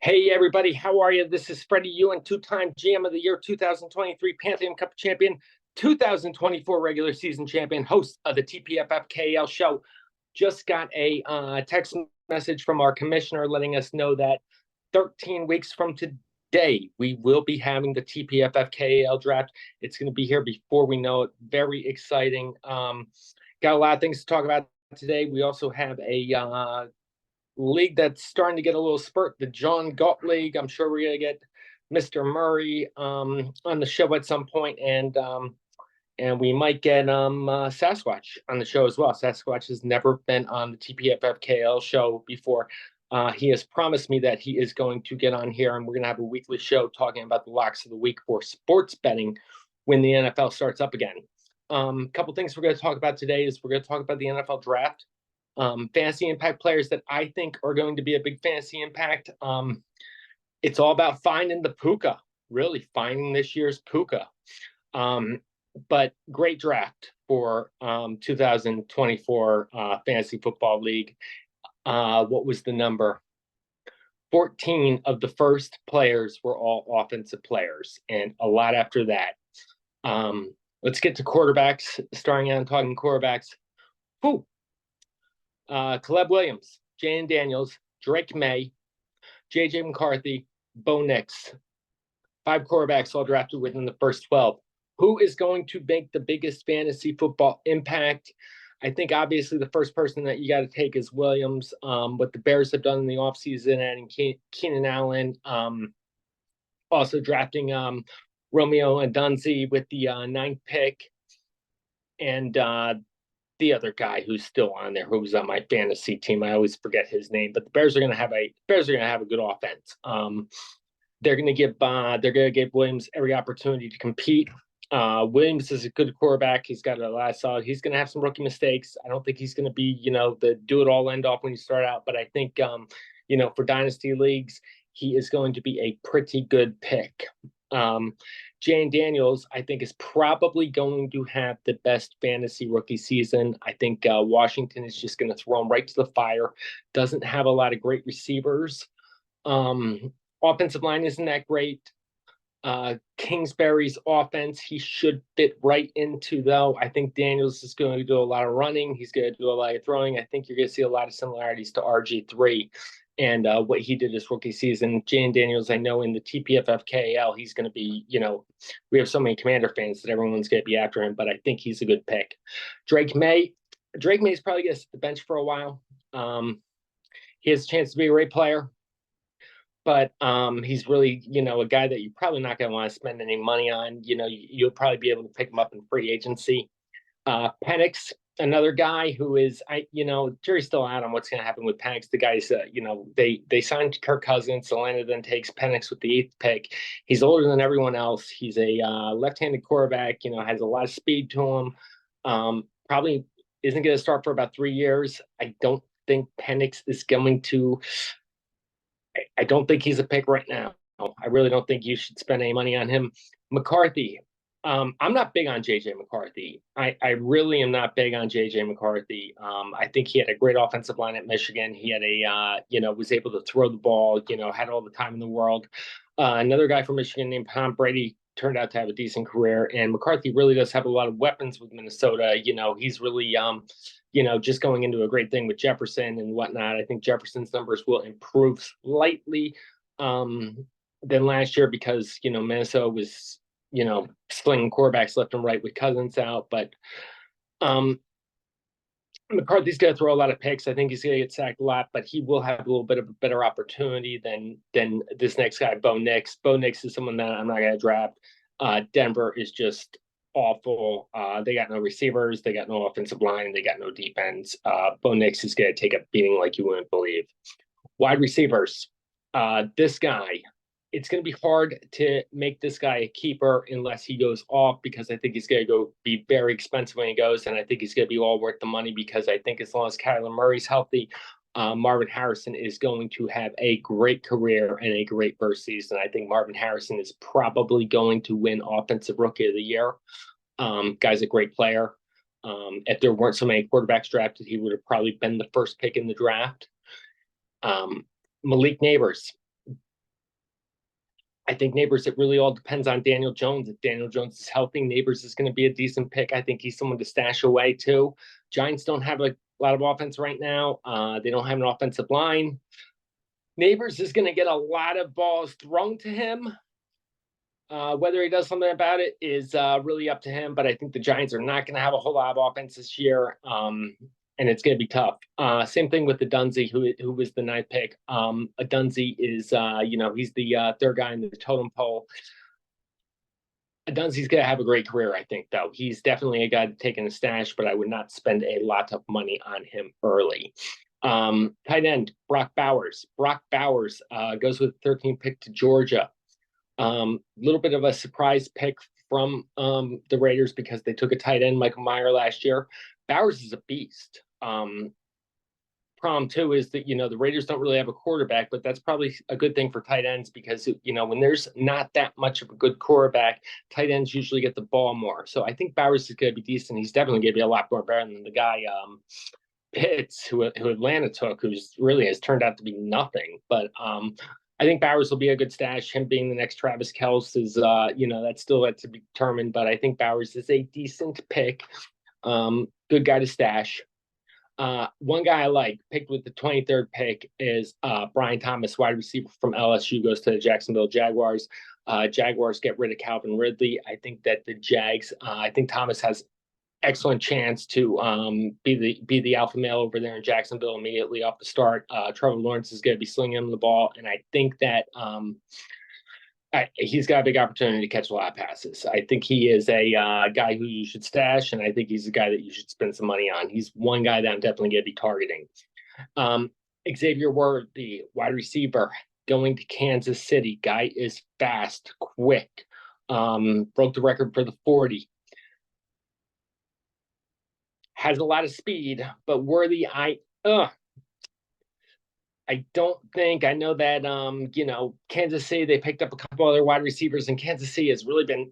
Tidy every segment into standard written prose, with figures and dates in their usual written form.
Hey everybody, how are you? This is Freddie Ewan, two-time GM of the Year 2023 Pantheon Cup champion, 2024 regular season champion, host of the TPFFKAL show. Just got a text message from our commissioner letting us know that 13 weeks from today, we will be having the TPFFKAL draft. It's going to be here before we know it. Very exciting. Got a lot of things to talk about today. We also have a league that's starting to get a little spurt, the John Galt League. I'm sure we're gonna get Mr. Murray on the show at some point, and we might get Sasquatch on the show as well. Sasquatch has never been on the TPFFKL show before. He has promised me that he is going to get on here, and we're gonna have a weekly show talking about the locks of the week for sports betting when the NFL starts up again. Couple things we're going to talk about today is we're going to talk about the NFL draft. Fantasy impact players that I think are going to be a big fantasy impact. It's all about finding the puka, really finding this year's puka. But great draft for 2024 Fantasy Football League. What was the number? 14 of the first players were all offensive players, and a lot after that. Let's get to quarterbacks, starting out and talking quarterbacks. Whew. Caleb Williams, Jayden Daniels, Drake May, J.J. McCarthy, Bo Nix. 5 quarterbacks all drafted within the first 12. Who is going to make the biggest fantasy football impact? I think obviously the first person that you got to take is Williams. What the Bears have done in the offseason, adding Keenan Allen, also drafting Romeo and Dunze with the 9th pick, and the other guy who's still on there, who's on my fantasy team. I always forget his name, but the Bears are going to have a good offense. They're going to give Williams every opportunity to compete. Williams is a good quarterback. He's got a lot of solid. He's going to have some rookie mistakes. I don't think he's going to be, the do it all end off when you start out, but I think, for dynasty leagues, he is going to be a pretty good pick. Jayden Daniels, I think, is probably going to have the best fantasy rookie season. I think Washington is just going to throw him right to the fire. Doesn't have a lot of great receivers. Offensive line isn't that great. Kingsbury's offense, he should fit right into, though. I think Daniels is going to do a lot of running. He's going to do a lot of throwing. I think you're going to see a lot of similarities to RG3 and what he did his rookie season. Jayden Daniels, I know in the TPFFKAL, he's going to be, we have so many Commander fans that everyone's going to be after him, but I think he's a good pick. Drake May is probably going to sit the bench for a while. He has a chance to be a great player, but he's really, a guy that you're probably not going to want to spend any money on. You'll probably be able to pick him up in free agency. Penix, another guy who is, jury's still out on what's going to happen with Penix. The guys, they signed Kirk Cousins. Atlanta then takes Penix with the 8th pick. He's older than everyone else. He's a left-handed quarterback, has a lot of speed to him. Probably isn't going to start for about 3 years. I don't think Penix is going to, I don't think he's a pick right now. I really don't think you should spend any money on him. McCarthy. I'm not big on J.J. McCarthy. I really am not big on J.J. McCarthy. I think he had a great offensive line at Michigan. He had was able to throw the ball, had all the time in the world. Another guy from Michigan named Tom Brady turned out to have a decent career. And McCarthy really does have a lot of weapons with Minnesota. He's really, just going into a great thing with Jefferson and whatnot. I think Jefferson's numbers will improve slightly than last year because, Minnesota was, slinging quarterbacks left and right with Cousins out. But McCarthy's going to throw a lot of picks. I think he's going to get sacked a lot, but he will have a little bit of a better opportunity than this next guy, Bo Nix. Bo Nix is someone that I'm not going to draft. Denver is just awful. They got no receivers. They got no offensive line. They got no defense. Bo Nix is going to take a beating like you wouldn't believe. Wide receivers. This guy, it's going to be hard to make this guy a keeper unless he goes off, because I think he's going to be very expensive when he goes. And I think he's going to be all worth the money, because I think as long as Kyler Murray's healthy, Marvin Harrison is going to have a great career and a great first season. I think Marvin Harrison is probably going to win Offensive Rookie of the Year. Guy's a great player. If there weren't so many quarterbacks drafted, he would have probably been the first pick in the draft. Malik Neighbors. I think Neighbors, it really all depends on Daniel Jones. If Daniel Jones is healthy, Neighbors is going to be a decent pick. I think he's someone to stash away too. Giants don't have a lot of offense right now. They don't have an offensive line. Neighbors is going to get a lot of balls thrown to him. Whether he does something about it is really up to him, but I think the Giants are not going to have a whole lot of offense this year, and it's going to be tough. Same thing with the Dunzy, who was the ninth pick. A Dunzy is, he's the third guy in the totem pole. Dunzy's going to have a great career, I think, though. He's definitely a guy to take in a stash, but I would not spend a lot of money on him early. Tight end, Brock Bowers. Brock Bowers goes with the 13th pick to Georgia. Little bit of a surprise pick from the Raiders because they took a tight end, Michael Mayer, last year. Bowers is a beast. Problem too is that, the Raiders don't really have a quarterback, but that's probably a good thing for tight ends because, when there's not that much of a good quarterback, tight ends usually get the ball more. So I think Bowers is going to be decent. He's definitely going to be a lot more better than the guy Pitts, who Atlanta took, who's really has turned out to be nothing. But I think Bowers will be a good stash. Him being the next Travis Kelce is, that's still to be determined. But I think Bowers is a decent pick. Good guy to stash. One guy I like, picked with the 23rd pick, is Brian Thomas, wide receiver from LSU, goes to the Jacksonville Jaguars. Jaguars get rid of Calvin Ridley. I think that the Jags, I think Thomas has excellent chance to be the alpha male over there in Jacksonville immediately off the start. Trevor Lawrence is going to be slinging him the ball, and I think that he's got a big opportunity to catch a lot of passes. I think he is a guy who you should stash, and I think he's a guy that you should spend some money on. He's one guy that I'm definitely going to be targeting. Xavier Worthy, wide receiver, going to Kansas City. Guy is fast, quick. Broke the record for the 40. Has a lot of speed, but Worthy, I don't think. I know that Kansas City, they picked up a couple other wide receivers, and Kansas City has really been,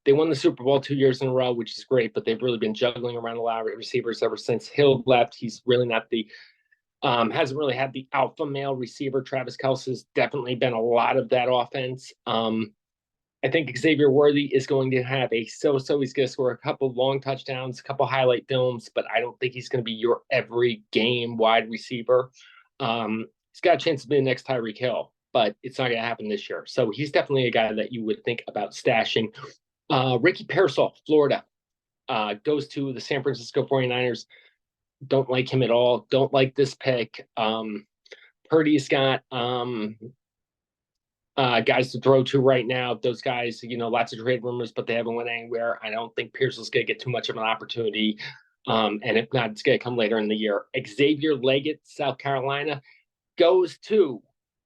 they won the Super Bowl 2 years in a row, which is great, but they've really been juggling around a lot of receivers ever since Hill left. He's really not hasn't really had the alpha male receiver. Travis Kelce has definitely been a lot of that offense. I think Xavier Worthy is going to have a so-so. He's going to score a couple long touchdowns, a couple highlight films, but I don't think he's going to be your every game wide receiver. He's got a chance to be the next Tyreek Hill, but it's not going to happen this year. So he's definitely a guy that you would think about stashing. Ricky Pearsall, Florida, goes to the San Francisco 49ers. Don't like him at all. Don't like this pick. Purdy's got guys to throw to right now. Those guys, lots of trade rumors, but they haven't went anywhere. I don't think Pearsall's going to get too much of an opportunity. And if not, it's going to come later in the year. Xavier Leggett, South Carolina, goes to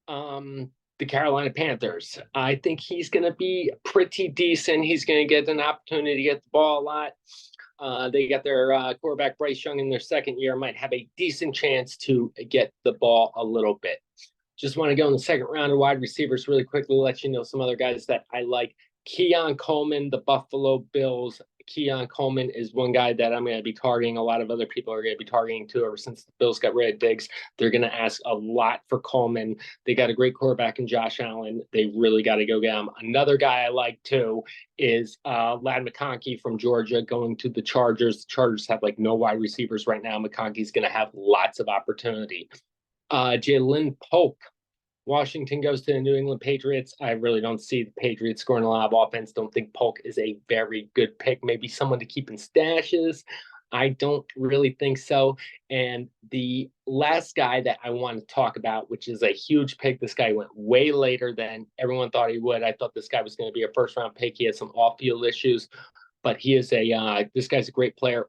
the Carolina Panthers. I think he's going to be pretty decent. He's going to get an opportunity to get the ball a lot. They got their quarterback Bryce Young in their second year, might have a decent chance to get the ball a little bit. Just want to go in the second round of wide receivers really quickly, let you know some other guys that I like. Keon Coleman, the Buffalo Bills. Keon Coleman is one guy that I'm going to be targeting. A lot of other people are going to be targeting too. Ever since the Bills got rid of Diggs, they're going to ask a lot for Coleman. They got a great quarterback in Josh Allen. They really got to go get him. Another guy I like too is Ladd McConkey from Georgia, going to the Chargers. The Chargers have no wide receivers right now. McConkey's going to have lots of opportunity. Jalen Polk, Washington, goes to the New England Patriots. I really don't see the Patriots scoring a lot of offense. Don't think Polk is a very good pick. Maybe someone to keep in stashes. I don't really think so. And the last guy that I want to talk about, which is a huge pick, this guy went way later than everyone thought he would. I thought this guy was going to be a first-round pick. He had some off-field issues, but he is this guy's a great player.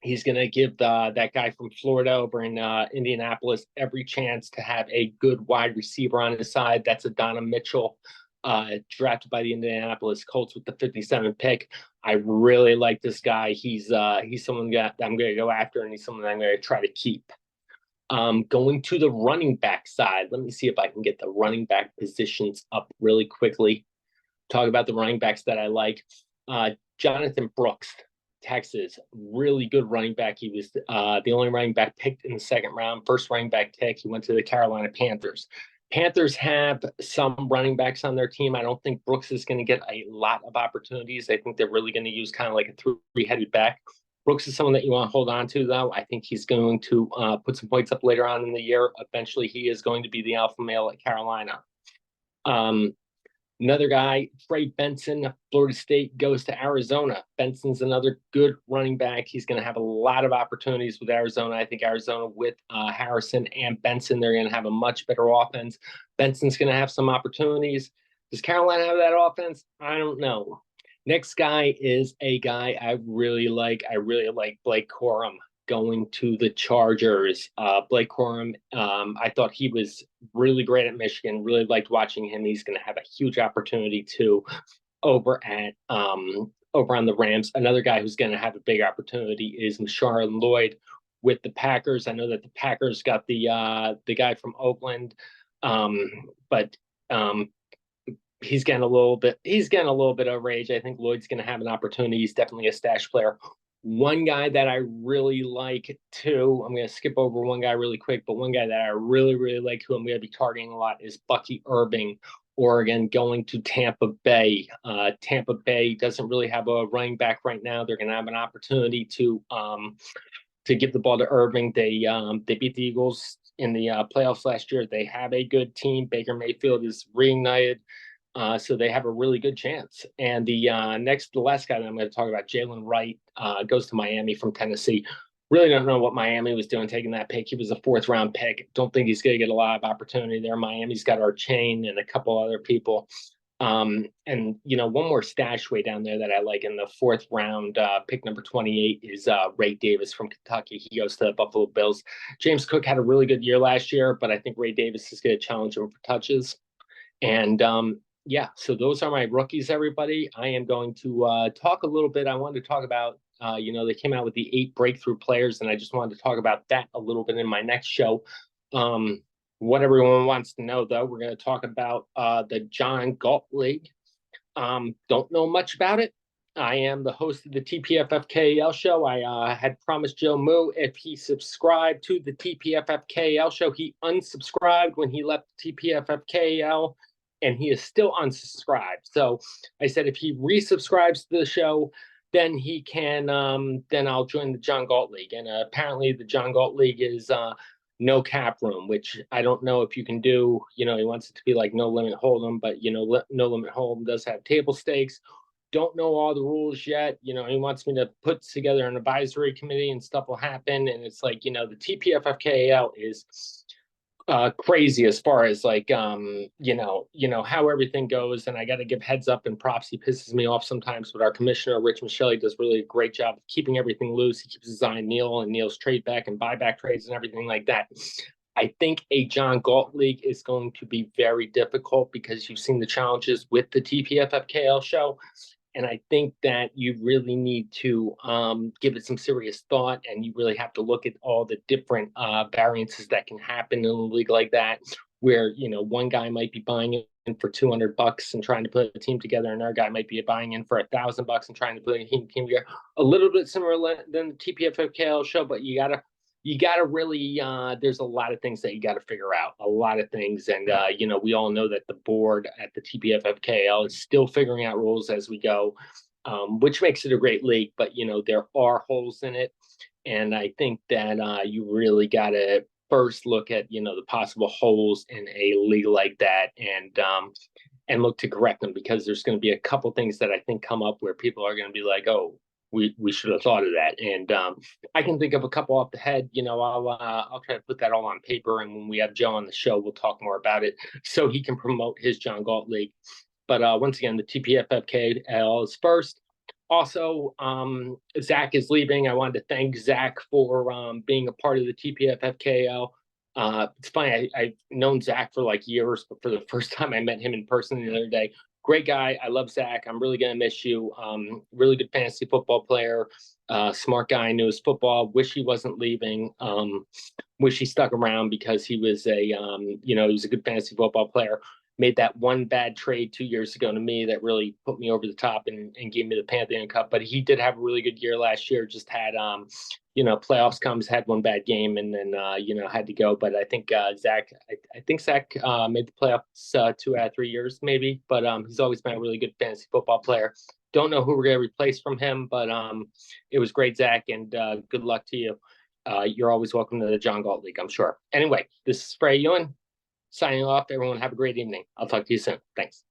He's going to give that guy from Florida over in Indianapolis every chance to have a good wide receiver on his side. That's Adonai Mitchell, drafted by the Indianapolis Colts with the 57th pick. I really like this guy. He's someone that I'm going to go after, and he's someone that I'm going to try to keep. Going to the running back side, let me see if I can get the running back positions up really quickly. Talk about the running backs that I like. Jonathan Brooks, Texas, really good running back. He was the only running back picked in the second round, first running back pick. He went to the Carolina Panthers. Panthers have some running backs on their team. I don't think Brooks is going to get a lot of opportunities. I think they're really going to use kind of like a three-headed back. Brooks is someone that you want to hold on to, though. I think he's going to put some points up later on in the year. Eventually, he is going to be the alpha male at Carolina. Another guy, Trey Benson, Florida State, goes to Arizona. Benson's another good running back. He's going to have a lot of opportunities with Arizona. I think Arizona with Harrison and Benson, they're going to have a much better offense. Benson's going to have some opportunities. Does Carolina have that offense? I don't know. Next guy is a guy I really like. I really like Blake Corum going to the Chargers. Blake Corum, I thought he was really great at Michigan. Really liked watching him. He's going to have a huge opportunity too over on the Rams. Another guy who's going to have a big opportunity is Marshawn Lloyd with the Packers. I know that the Packers got the guy from Oakland, but he's getting a little bit of rage. I think Lloyd's going to have an opportunity. He's definitely a stash player. One guy that I really like too, I'm going to skip over one guy really quick, but one guy that I really, really like who I'm going to be targeting a lot is Bucky Irving, Oregon, going to Tampa Bay. Tampa Bay doesn't really have a running back right now. They're going to have an opportunity to give the ball to Irving. They beat the Eagles in the playoffs last year. They have a good team. Baker Mayfield is reignited. So they have a really good chance. And the last guy that I'm going to talk about, Jalen Wright, goes to Miami from Tennessee. Really don't know what Miami was doing taking that pick. He was a 4th-round pick. Don't think he's going to get a lot of opportunity there. Miami's got Archain and a couple other people. And, one more stash way down there that I like in the 4th round, pick number 28 is Ray Davis from Kentucky. He goes to the Buffalo Bills. James Cook had a really good year last year, but I think Ray Davis is going to challenge him for touches. And, so those are my rookies, everybody. I am going to talk a little bit. I wanted to talk about, they came out with the 8 breakthrough players, and I just wanted to talk about that a little bit in my next show. What everyone wants to know, though, we're going to talk about the John Galt League. Don't know much about it. I am the host of the TPFFKAL show. I had promised Joe Moo if he subscribed to the TPFFKAL show. He unsubscribed when he left TPFFKAL. And he is still unsubscribed. So I said if he resubscribes to the show, then he can. Then I'll join the John Galt League. And apparently, the John Galt League is no cap room, which I don't know if you can do. He wants it to be like no limit hold'em, but no limit hold'em does have table stakes. Don't know all the rules yet. He wants me to put together an advisory committee and stuff will happen. And it's like the TPFFKAL is crazy as far as like how everything goes, and I got to give heads up and props. He pisses me off sometimes, but our commissioner Rich Michelli does really a great job of keeping everything loose. He keeps his eye on Neil and Neil's trade back and buyback trades and everything like that. I think a John Galt League is going to be very difficult because you've seen the challenges with the TPFFKL show. And I think that you really need to give it some serious thought, and you really have to look at all the different variances that can happen in a league like that, where one guy might be buying in for $200 and trying to put a team together, and another guy might be buying in for $1,000 and trying to put a team together. A little bit similar than the TPFFKL show, but you gotta really there's a lot of things that you got to figure out, a lot of things. And we all know that the board at the TPFFKL is still figuring out rules as we go, which makes it a great league, but there are holes in it. And I think that you really got to first look at the possible holes in a league like that, and look to correct them, because there's going to be a couple things that I think come up where people are going to be like, oh, we should have thought of that. And I can think of a couple off the head. I'll try to put that all on paper, and when we have Joe on the show, we'll talk more about it so he can promote his John Galt League. But once again, the TPFFKL is first. Also, Zach is leaving. I wanted to thank Zach for being a part of the TPFFKL. It's funny, I've known Zach for like years, but for the first time I met him in person the other day. Great guy. I love Zach. I'm really going to miss you. Really good fantasy football player. Smart guy, knew his football. Wish he wasn't leaving. Wish he stuck around because he was he was a good fantasy football player. Made that one bad trade 2 years ago to me that really put me over the top and gave me the Pantheon Cup. But he did have a really good year last year. Just had, playoffs comes, had one bad game, and then, had to go. But I think Zach, I think Zach made the playoffs 2 out of 3 years, maybe, but he's always been a really good fantasy football player. Don't know who we're going to replace from him, but it was great, Zach, and good luck to you. You're always welcome to the John Galt League, I'm sure. Anyway, this is Freddie Ewan signing off. Everyone have a great evening. I'll talk to you soon. Thanks.